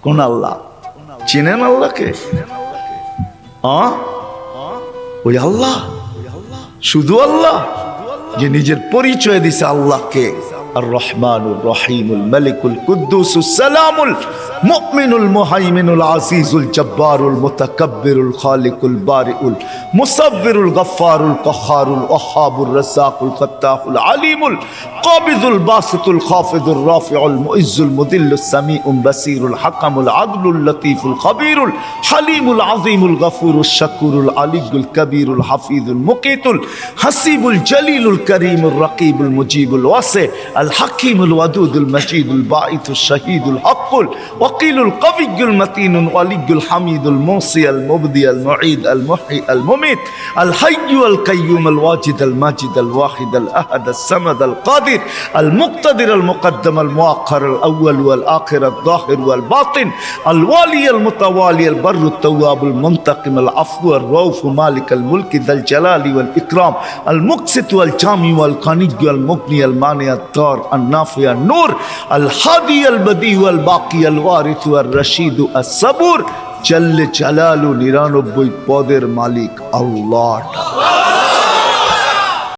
কোন আল্লাহ? চিনেন আল্লাহকে? ওই আল্লাহ, শুধু আল্লাহ যে নিজের পরিচয় দিছে আল্লাহকে আর রহমানুর রহিমুল মালিকুল কুদ্দুসুস সালামুল মুমিনুল মুহাইমিনুল আজিজুল জব্বারুল মুতাকাব্বিরুল খালিকুল বারিউল মুসাব্বিরুল গফফারুল কহ্হারুল ওয়াহ্হাবুর রাজ্জাকুল ফাত্তাহুল আলিমুল কাবিদুল বাসিতুল খাফিদুর রাফিউল মুইজ্জুল মুদিল্লুস সামিউল বাসিরুল হাকামুল আদলুল লতীফুল খবীরুল হালিমুল আযীমুল গফুরুশ শাকুরুল আলিয়ুল কবীরুল হাফিজুল মুকিতুল হাসিবুল জলিলুল করিমুর রকিবুল মুজিবুল ওয়াসি আল হাকিমুল ওয়াদুদুল মজিদুল বাঈতুশ শাহীদুল হকুল ওয়াকিলুল কবিয়ুল মতিনুল ওয়ালিয়ুল হামিদুল মুসি আল মুবদি আল মুঈদ আল মুহয়ি আল মুমিত আল হাইয়্যু আল কাইয়্যুম আল ওয়াজিদ আল মাজিদ আল ওয়াহিদ আল আহাদ আল সামাদ আল কাদির আল মুকতাদির আল মুকদ্দম আল মুআক্খার আল আউয়াল ওয়াল আখির আল যাহির ওয়াল বাতিন আল ওয়ালি আল মুতাওয়ালি আল বাররু التواب المنتقم العفو الرؤوف مالك الملك ذا الجلال والإكرام المقسط والجامع والغني والمغني المانع الضار النافع النور الهادي البديع والباقي الوارث والرشيد الصبور جل جلاله 99 পদের মালিক আল্লাহ।